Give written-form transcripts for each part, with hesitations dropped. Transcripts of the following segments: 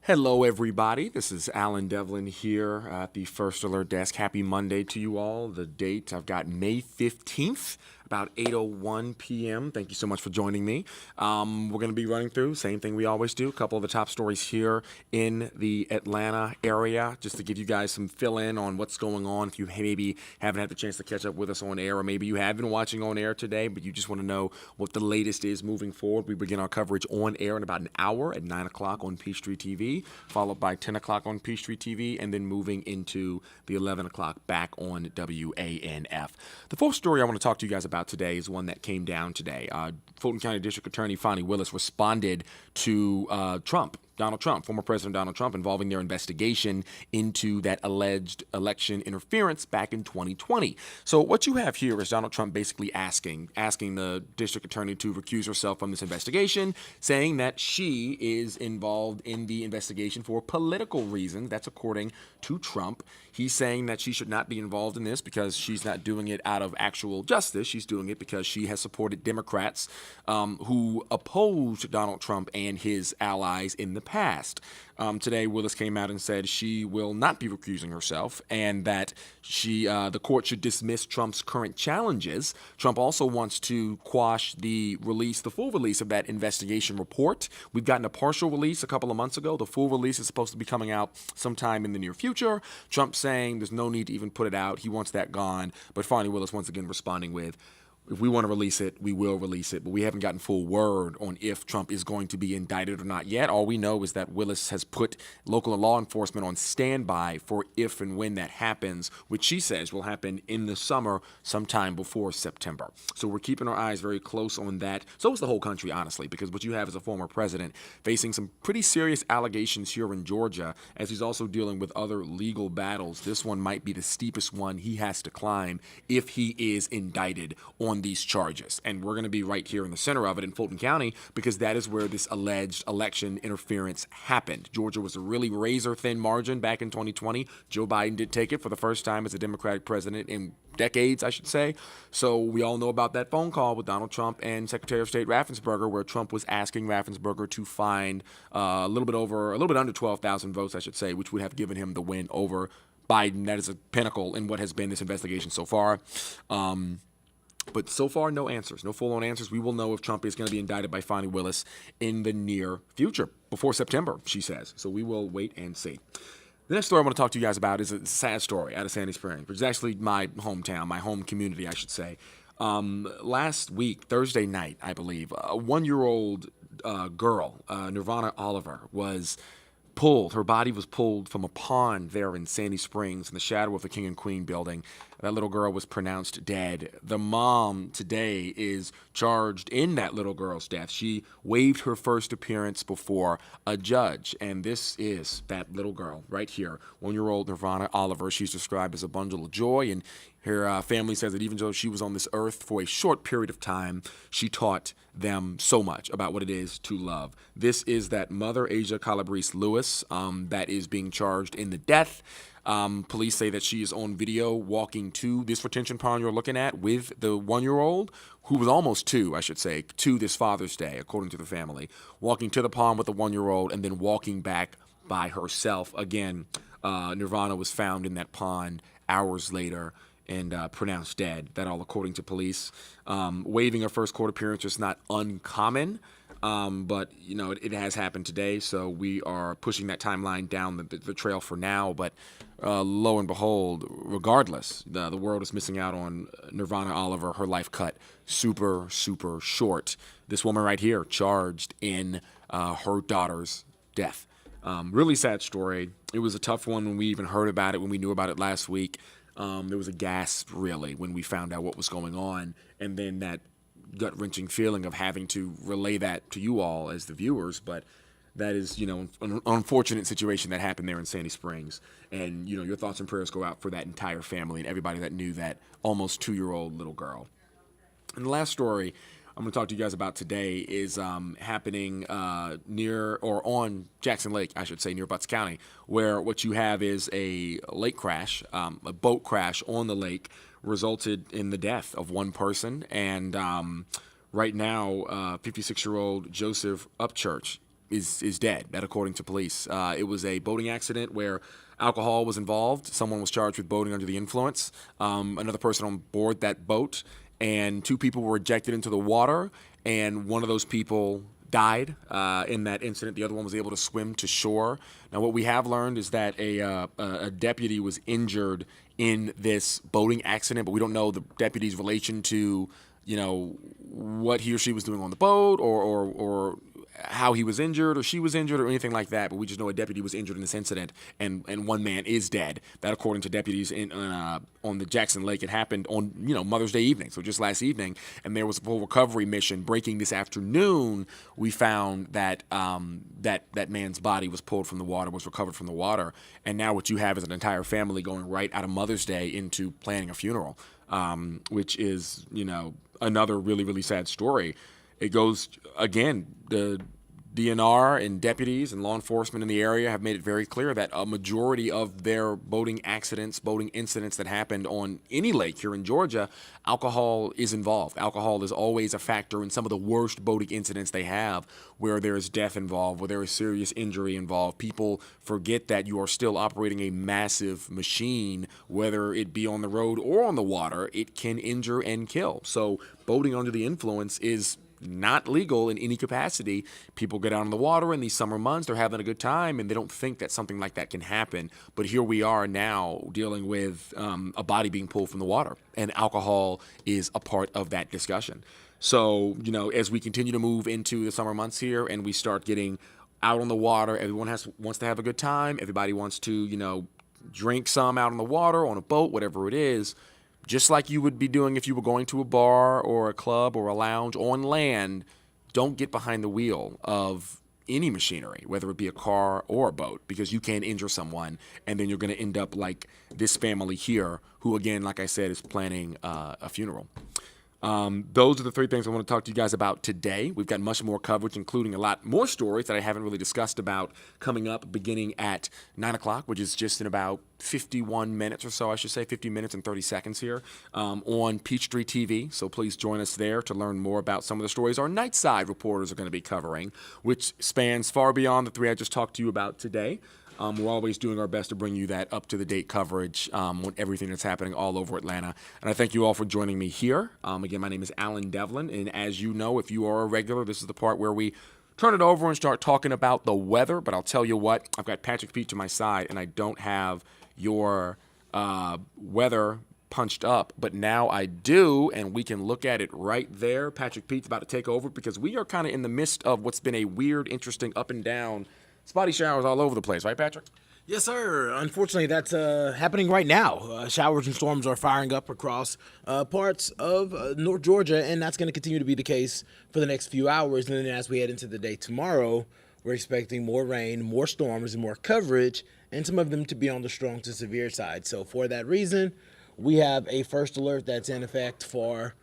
Hello, everybody. This is Allen Devlin here at the First Alert Desk. Happy Monday to you all. The date I've got May 15th, about 8:01 p.m. Thank you so much for joining me. We're going to be running through same thing we always do. A couple of the top stories here in the Atlanta area, just to give you guys some fill in on what's going on. If you maybe haven't had the chance to catch up with us on air, or maybe you have been watching on air today, but you just want to know what the latest is moving forward. We begin our coverage on air in about an hour at 9 o'clock on Peachtree TV, followed by 10 o'clock on Peachtree TV, and then moving into the 11 o'clock back on WANF. The fourth story I want to talk to you guys about today is one that came down today. Fulton County District Attorney Fani Willis responded to Donald Trump, former President Donald Trump, involving their investigation into that alleged election interference back in 2020. So what you have here is Donald Trump basically asking the district attorney to recuse herself from this investigation, saying that she is involved in the investigation for political reasons. That's according to Trump. He's saying that she should not be involved in this because she's not doing it out of actual justice. She's doing it because she has supported Democrats who opposed Donald Trump and his allies in the past. Today, Willis came out and said she will not be recusing herself and that the court should dismiss Trump's current challenges. Trump also wants to quash the full release of that investigation report. We've gotten a partial release a couple of months ago. The full release is supposed to be coming out sometime in the near future. Trump saying there's no need to even put it out. He wants that gone. But Fani Willis once again responding with, if we want to release it, we will release it. But we haven't gotten full word on if Trump is going to be indicted or not yet. All we know is that Willis has put local law enforcement on standby for if and when that happens, which she says will happen in the summer, sometime before September. So we're keeping our eyes very close on that. So is the whole country, honestly, because what you have is a former president facing some pretty serious allegations here in Georgia, as he's also dealing with other legal battles. This one might be the steepest one he has to climb if he is indicted on these charges. And we're going to be right here in the center of it in Fulton County because that is where this alleged election interference happened. Georgia was a really razor-thin margin back in 2020. Joe Biden did take it for the first time as a Democratic president in decades, I should say. So we all know about that phone call with Donald Trump and Secretary of State Raffensperger, where Trump was asking Raffensperger to find a little bit under 12,000 votes, I should say, which would have given him the win over Biden. That is a pinnacle in what has been this investigation so far. But so far, no answers, no full-on answers. We will know if Trump is going to be indicted by Fani Willis in the near future, before September, she says. So we will wait and see. The next story I want to talk to you guys about is a sad story out of Sandy Springs, which is actually my hometown, my home community, I should say. Last week, Thursday night, I believe, a 1-year-old girl, Nirvana Oliver, her body was pulled from a pond there in Sandy Springs in the shadow of the King and Queen building. That little girl was pronounced dead. The mom today is charged in that little girl's death. She waived her first appearance before a judge. And this is that little girl right here, 1-year-old Nirvana Oliver. She's described as a bundle of joy. And her family says that even though she was on this earth for a short period of time, she taught them so much about what it is to love. This is that mother, Asia Calabrese Lewis, that is being charged in the death. Police say that she is on video walking to this retention pond you're looking at with the 1-year-old, who was almost 2, I should say, to this Father's Day, according to the family, walking to the pond with the 1-year-old and then walking back by herself. Again, Nirvana was found in that pond hours later and pronounced dead. That all according to police. Waiving her first court appearance is not uncommon. But, it has happened today, so we are pushing that timeline down the trail for now. But lo and behold, regardless, the world is missing out on Nirvana Oliver, her life cut super, super short. This woman right here charged in her daughter's death. Really sad story. It was a tough one when we even heard about it, when we knew about it last week. There was a gasp, really, when we found out what was going on. And then that gut-wrenching feeling of having to relay that to you all as the viewers. But that is, an unfortunate situation that happened there in Sandy Springs. And, your thoughts and prayers go out for that entire family and everybody that knew that almost 2-year-old little girl. And the last story I'm going to talk to you guys about today is happening near or on Jackson Lake, I should say, near Butts County, where what you have is a lake crash, a boat crash on the lake resulted in the death of one person. And right now, 56-year-old Joseph Upchurch is dead. That according to police, it was a boating accident where alcohol was involved. Someone was charged with boating under the influence. Another person on board that boat, and two people were ejected into the water, and one of those people died in that incident. The other one was able to swim to shore. Now, what we have learned is that a deputy was injured in this boating accident, but we don't know the deputy's relation to, what he or she was doing on the boat, or how he was injured or she was injured or anything like that. But we just know a deputy was injured in this incident, and one man is dead. That, according to deputies on the Jackson Lake, it happened on Mother's Day evening, so just last evening. And there was a full recovery mission breaking this afternoon. We found that that man's body was pulled from the water, was recovered from the water, and now what you have is an entire family going right out of Mother's Day into planning a funeral, which is another really, really sad story. It goes, again, the DNR and deputies and law enforcement in the area have made it very clear that a majority of their boating accidents, boating incidents that happened on any lake here in Georgia, alcohol is involved. Alcohol is always a factor in some of the worst boating incidents they have, where there is death involved, where there is serious injury involved. People forget that you are still operating a massive machine, whether it be on the road or on the water. It can injure and kill. So boating under the influence is not legal in any capacity. People get out on the water in these summer months, they're having a good time, and they don't think that something like that can happen. But here we are now dealing with a body being pulled from the water, and alcohol is a part of that discussion. So, as we continue to move into the summer months here and we start getting out on the water, everyone wants to have a good time. Everybody wants to, drink some out on the water, on a boat, whatever it is. Just like you would be doing if you were going to a bar or a club or a lounge on land, don't get behind the wheel of any machinery, whether it be a car or a boat, because you can injure someone, and then you're going to end up like this family here, who, again, like I said, is planning a funeral. Those are the three things I want to talk to you guys about today. We've got much more coverage, including a lot more stories that I haven't really discussed about, coming up beginning at 9 o'clock, which is just in about 51 minutes or so, I should say, 50 minutes and 30 seconds here, on Peachtree TV. So please join us there to learn more about some of the stories our Nightside reporters are going to be covering, which spans far beyond the three I just talked to you about today. We're always doing our best to bring you that up-to-the-date coverage on everything that's happening all over Atlanta. And I thank you all for joining me here. Again, my name is Allen Devlin, and as you know, if you are a regular, this is the part where we turn it over and start talking about the weather. But I'll tell you what, I've got Patrick Pete to my side, and I don't have your weather punched up, but now I do, and we can look at it right there. Patrick Pete's about to take over because we are kind of in the midst of what's been a weird, interesting, up and down spotty showers all over the place, right, Patrick? Yes, sir. Unfortunately, that's happening right now. Showers and storms are firing up across parts of North Georgia, and that's going to continue to be the case for the next few hours. And then as we head into the day tomorrow, we're expecting more rain, more storms, and more coverage, and some of them to be on the strong to severe side. So for that reason, we have a first alert that's in effect for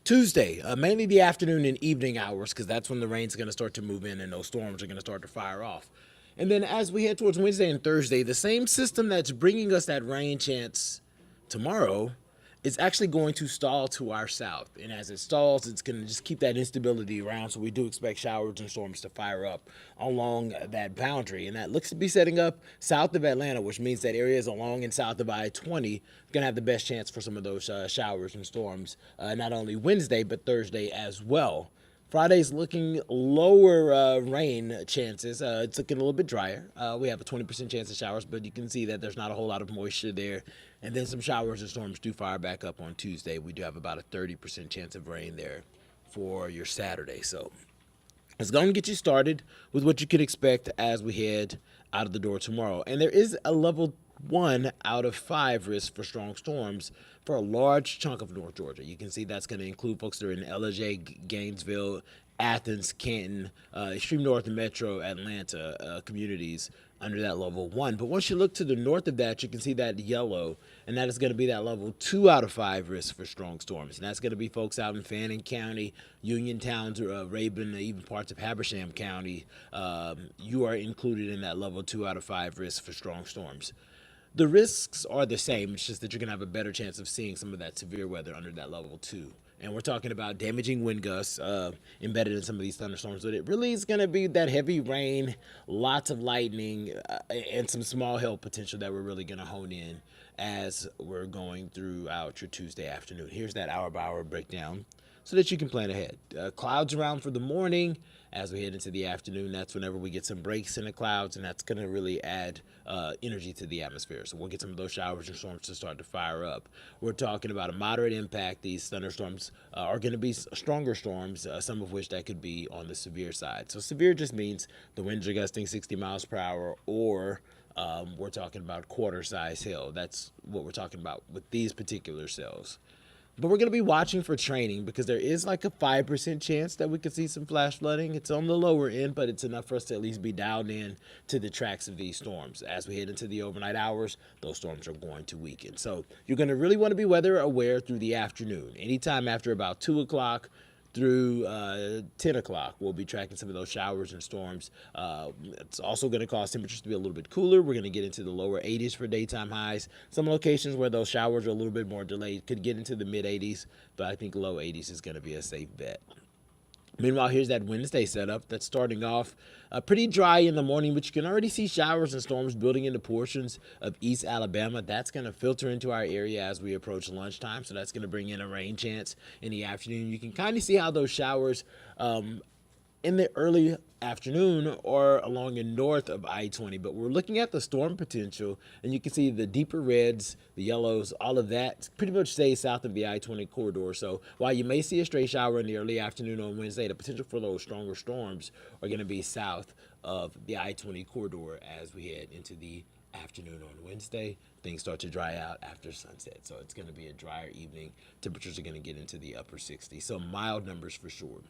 Tuesday, mainly the afternoon and evening hours, because that's when the rain's going to start to move in and those storms are going to start to fire off. And then as we head towards Wednesday and Thursday, the same system that's bringing us that rain chance tomorrow is actually going to stall to our south. And as it stalls, it's going to just keep that instability around. So we do expect showers and storms to fire up along that boundary. And that looks to be setting up south of Atlanta, which means that areas along and south of I-20 are going to have the best chance for some of those showers and storms, not only Wednesday, but Thursday as well. Friday's looking lower rain chances. It's looking a little bit drier. We have a 20% chance of showers, but you can see that there's not a whole lot of moisture there. And then some showers and storms do fire back up on Tuesday. We do have about a 30% chance of rain there for your Saturday. So it's going to get you started with what you could expect as we head out of the door tomorrow. And there is a level 1 out of 5 risk for strong storms for a large chunk of North Georgia. You can see that's going to include folks that are in LJ, Gainesville, Athens, Canton, extreme north and metro Atlanta communities under that level 1. But once you look to the north of that, you can see that yellow, and that is going to be that level 2 out of 5 risk for strong storms. And that's going to be folks out in Fannin County, Uniontown, Rabun, even parts of Habersham County. You are included in that level 2 out of 5 risk for strong storms. The risks are the same. It's just that you're going to have a better chance of seeing some of that severe weather under that level 2. And we're talking about damaging wind gusts embedded in some of these thunderstorms. But it really is going to be that heavy rain, lots of lightning, and some small hail potential that we're really going to hone in as we're going throughout your Tuesday afternoon. Here's that hour-by-hour breakdown so that you can plan ahead. Clouds around for the morning. As we head into the afternoon, that's whenever we get some breaks in the clouds, and that's going to really add energy to the atmosphere. So we'll get some of those showers and storms to start to fire up. We're talking about a moderate impact. These thunderstorms are going to be stronger storms, some of which that could be on the severe side. So severe just means the winds are gusting 60 miles per hour, or we're talking about quarter-size hail. That's what we're talking about with these particular cells. But we're going to be watching for training because there is like a 5% chance that we could see some flash flooding. It's on the lower end, but it's enough for us to at least be dialed in to the tracks of these storms. As we head into the overnight hours, those storms are going to weaken. So you're going to really want to be weather aware through the afternoon. Anytime after about 2 o'clock through 10 o'clock, we'll be tracking some of those showers and storms. It's also going to cause temperatures to be a little bit cooler. We're going to get into the lower 80s for daytime highs. Some locations where those showers are a little bit more delayed could get into the mid 80s, but I think low 80s is going to be a safe bet. Meanwhile, here's that Wednesday setup that's starting off pretty dry in the morning, but you can already see showers and storms building into portions of East Alabama. That's going to filter into our area as we approach lunchtime, so that's going to bring in a rain chance in the afternoon. You can kind of see how those showers in the early afternoon or along and north of I-20, but we're looking at the storm potential, and you can see the deeper reds, the yellows, all of that pretty much stays south of the I-20 corridor. So while you may see a stray shower in the early afternoon on Wednesday, the potential for those stronger storms are going to be south of the I-20 corridor as we head into the afternoon on Wednesday. Things start to dry out after sunset, so it's going to be a drier evening. Temperatures are going to get into the upper 60s, so mild numbers for sure.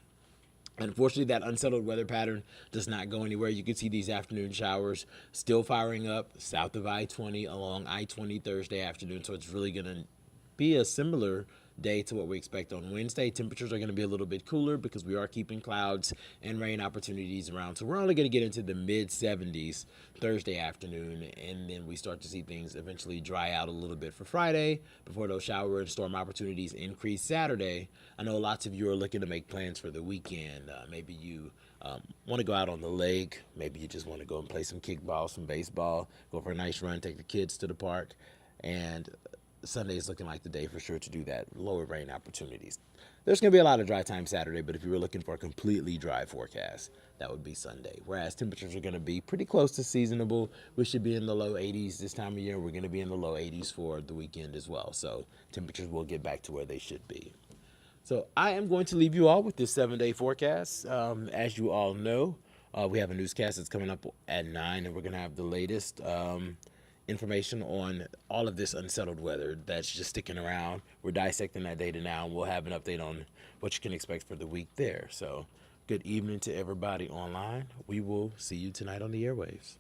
Unfortunately, that unsettled weather pattern does not go anywhere. You can see these afternoon showers still firing up south of I-20 along I-20 Thursday afternoon. So it's really going to be a similar day to what we expect on Wednesday. Temperatures are going to be a little bit cooler because we are keeping clouds and rain opportunities around. So we're only going to get into the mid 70s Thursday afternoon, and then we start to see things eventually dry out a little bit for Friday before those shower and storm opportunities increase Saturday. I know lots of you are looking to make plans for the weekend. Maybe you want to go out on the lake. Maybe you just want to go and play some kickball, some baseball, go for a nice run, take the kids to the park, and Sunday is looking like the day for sure to do that. Lower rain opportunities. There's going to be a lot of dry time Saturday, but if you were looking for a completely dry forecast, that would be Sunday. Whereas temperatures are going to be pretty close to seasonable. We should be in the low 80s this time of year. We're going to be in the low 80s for the weekend as well. So temperatures will get back to where they should be. So I am going to leave you all with this 7-day forecast. As you all know, we have a newscast that's coming up at 9, and we're going to have the latest information on all of this unsettled weather that's just sticking around. We're dissecting that data now, and we'll have an update on what you can expect for the week there. So good evening to everybody online. We will see you tonight on the airwaves.